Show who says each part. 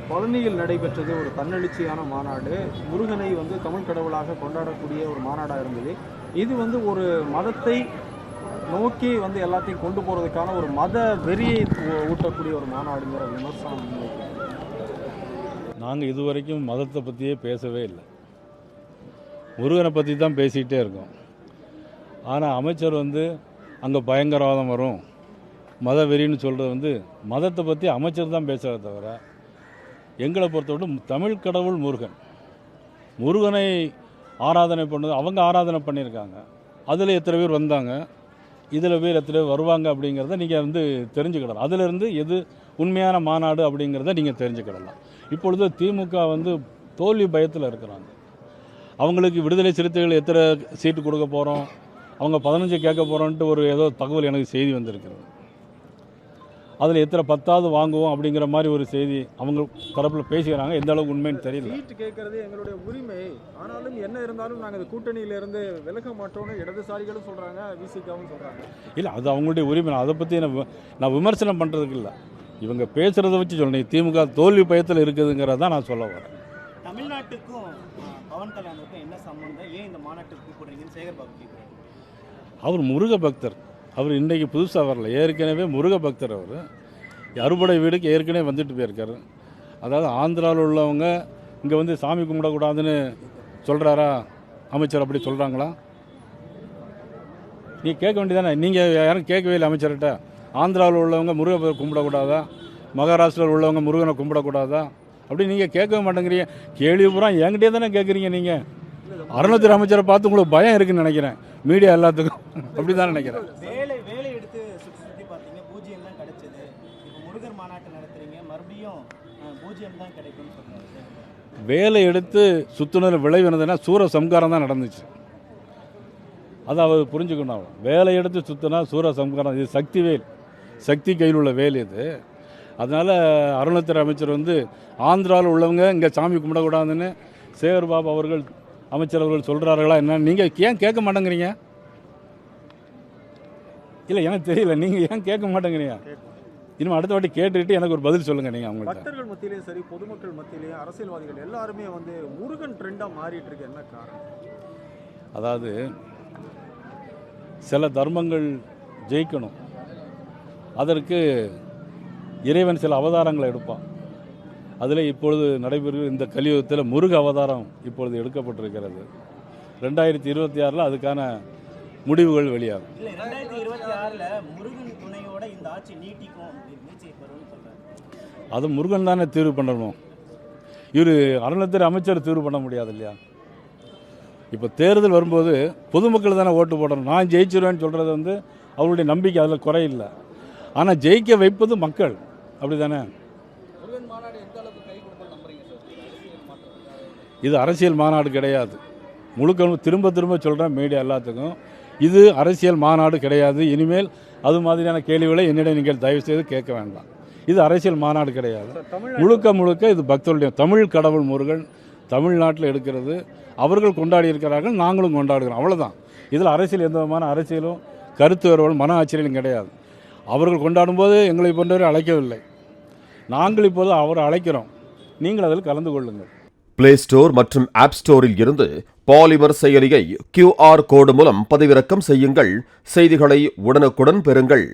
Speaker 1: பழனியில் நடைபெற்றது ஒரு தன்னெழுச்சியான மாநாடு. முருகனை வந்து தமிழ் கடவுளாக கொண்டாடக்கூடிய ஒரு மாநாடாக இருந்தது. இது வந்து ஒரு மதத்தை நோக்கி வந்து எல்லாத்தையும் கொண்டு போகிறதுக்கான ஒரு மத வெறியை ஊட்டக்கூடிய ஒரு மாநாடுங்கிற விமர்சனம்.
Speaker 2: நாங்கள் இதுவரைக்கும் மதத்தை பற்றியே பேசவே இல்லை, முருகனை பற்றி தான் பேசிக்கிட்டே இருக்கோம். ஆனால் அமைச்சர் வந்து அங்கே பயங்கரவாதம் வரும், மத வெறின்னு சொல்கிறது வந்து மதத்தை பற்றி அமைச்சர் தான் பேசுகிறத தவிர, எங்களை பொறுத்தவரை தமிழ் கடவுள் முருகனை ஆராதனை பண்ணது அவங்க ஆராதனை பண்ணியிருக்காங்க. அதில் எத்தனை பேர் வந்தாங்க, இதில் பேர் எத்தனை பேர் வருவாங்க அப்படிங்கிறத நீங்கள் வந்து தெரிஞ்சுக்கிடலாம். அதிலிருந்து எது உண்மையான மாநாடு அப்படிங்கிறத நீங்கள் தெரிஞ்சுக்கிடலாம். இப்பொழுது திமுக வந்து தோல்வி பயத்தில் இருக்கிறாங்க. அவங்களுக்கு விடுதலை சிறுத்தைகள் எத்தனை சீட்டு கொடுக்க போகிறோம், அவங்க 15 கேட்க போகிறோன்ட்டு ஒரு ஏதோ தகவல் எனக்கு செய்தி வந்திருக்கிறது. அதில் எத்தனை 10வது வாங்குவோம் அப்படிங்கிற மாதிரி ஒரு செய்தி அவங்க தரப்பில் பேசிக்கிறாங்க. எந்த அளவுக்கு உண்மைன்னு தெரியல.
Speaker 1: சீட்டு கேட்கறது எங்களுடைய உரிமை, ஆனாலும் என்ன இருந்தாலும் நாங்கள் இந்த கூட்டணியிலேருந்து விலக மாட்டோம்னு இடதுசாரிகளும் சொல்கிறாங்க, விசிகாவும் சொல்கிறாங்க.
Speaker 2: இல்லை, அது அவங்களுடைய உரிமை. அதை பற்றி நான் விமர்சனம் பண்ணுறதுக்கு இல்லை, இவங்க பேசுகிறத வச்சு சொல்லணும். திமுக தோல்வி பயத்தில் இருக்குதுங்கிறத நான் சொல்ல வரேன்.
Speaker 3: தமிழ்நாட்டுக்கும் பவன் கல்யாணுக்கும் என்ன சம்பந்தம், ஏன் இந்த மாநாட்டுக்கு கூப்பிடுறீங்கன்னு சேகர்பாபு கேட்குறாரு.
Speaker 2: அவர் முருக பக்தர். அவர் இன்றைக்கி புதுசாக வரல, ஏற்கனவே முருக பக்தர். அவர் அறுபடை வீடுக்கு ஏற்கனவே வந்துட்டு போயிருக்காரு. அதாவது ஆந்திராவில் உள்ளவங்க இங்கே வந்து சாமி கும்பிடக்கூடாதுன்னு சொல்கிறாரா அமைச்சர்? அப்படி சொல்கிறாங்களா? நீ கேட்க வேண்டியதானே. நீங்கள் யாரும் கேட்கவே இல்லை அமைச்சர்கிட்ட. ஆந்திராவில் உள்ளவங்க முருகனை கும்பிடக்கூடாதா, மகாராஷ்டிராவில் உள்ளவங்க முருகனை கும்பிடக்கூடாதா அப்படி நீங்கள் கேட்கவே மாட்டேங்கிறீங்க. கேள்வி பூரா என்கிட்டே தானே கேட்குறீங்க. நீங்கள் அருணாச்சல அமைச்சரை பார்த்து உங்களுக்கு பயம் இருக்குன்னு நினைக்கிறேன், மீடியா எல்லாத்துக்கும் அப்படி தான் நினைக்கிறேன்.
Speaker 3: வேலை எடுத்து சுற்றி பார்த்தீங்க, பூஜ்ஜியம் தான் கிடைச்சது. இப்போ முருகர் மாநாட்டு நடத்துறீங்க, மறுபடியும் பூஜ்ஜியம் தான் கிடைக்கும்னு சொல்கிறாங்க.
Speaker 2: வேலை எடுத்து சுற்றுனர் விளைவினதுன்னா சூர சம்காரம் தான் நடந்துச்சு. அதை அவர் புரிஞ்சுக்கணும். வேலை எடுத்து சுற்றினா சூர சம்காரம். இது சக்தி கையில் உள்ள வேலை இது. அதனால் அருணாச்சல அமைச்சர் வந்து ஆந்திராவில் உள்ளவங்க இங்கே சாமி கும்பிடக்கூடாதுன்னு சேகர்பாபு அவர்கள் அமைச்சர் அவர்கள் சொல்கிறார்களா என்ன? நீங்கள் ஏன் கேட்க மாட்டேங்கிறீங்க? இல்லை, எனக்கு தெரியல, நீங்கள் ஏன் கேட்க மாட்டேங்கிறீங்க? இனிமேல் அடுத்த வாட்டி கேட்டுட்டு எனக்கு ஒரு பதில் சொல்லுங்கள். நீங்கள் அவங்க
Speaker 1: பக்தர்கள் மத்தியிலையும் சரி, பொதுமக்கள் மத்தியிலையும், அரசியல்வாதிகள் எல்லாருமே வந்து முருகன் ட்ரெண்டாக மாறிட்டு இருக்கு. என்ன காரணம்?
Speaker 2: அதாவது சில தர்மங்கள் ஜெயிக்கணும், அதற்கு இறைவன் சில அவதாரங்களை எடுப்பான். அதில் இப்பொழுது நடைபெறுகிற இந்த கலியுகத்தில் முருக அவதாரம் இப்பொழுது எடுக்கப்பட்டிருக்கிறது. 2026 அதுக்கான முடிவுகள் வெளியாகும்.
Speaker 3: 2026 முருகன் துணையோட இந்த ஆட்சி நீட்டிக்கும்.
Speaker 2: அது முருகன் தானே தீர்வு பண்ணணும். இவர் அறநிலையத்துறை அமைச்சர் தீர்வு பண்ண முடியாது இல்லையா? இப்போ தேர்தல் வரும்போது பொதுமக்கள் தானே ஓட்டு போடணும். நான் ஜெயிச்சிருவேன்னு சொல்கிறது வந்து அவருடைய நம்பிக்கை, அதில் குறையில்லை. ஆனால் ஜெயிக்க வைப்பது மக்கள், அப்படி தானே? இது அரசியல் மாநாடு கிடையாது. முழுக்க திரும்ப சொல்கிறேன் மீடியா எல்லாத்துக்கும், இது அரசியல் மாநாடு கிடையாது. இனிமேல் அது மாதிரியான கேள்விகளை என்னிடம் நீங்கள் தயவுசெய்து கேட்க வேண்டாம். இது அரசியல் மாநாடு கிடையாது. முழுக்க இது பக்தருடைய தமிழ் கடவுள் முருகன் தமிழ்நாட்டில் எடுக்கிறது. அவர்கள் கொண்டாடி இருக்கிறார்கள், நாங்களும் கொண்டாடுகிறோம், அவ்வளோதான். இதில் அரசியல் எந்த விதமான அரசியலும் கருத்து வேறுபாடும் மன ஆச்சரியம் கிடையாது. அவர்கள் கொண்டாடும்போது எங்களை போன்றவரை அழைக்கவில்லை, நாங்கள் இப்போது அவரை அழைக்கிறோம். நீங்கள் அதில் கலந்து கொள்ளுங்கள்.
Speaker 4: பிளே ஸ்டோர் மற்றும் ஆப் ஸ்டோரில் இருந்து பாலிமர் செயலியை QR கோடு மூலம் பதிவிறக்கம் செய்யுங்கள். செய்திகளை உடனுக்குடன் பெறுங்கள்.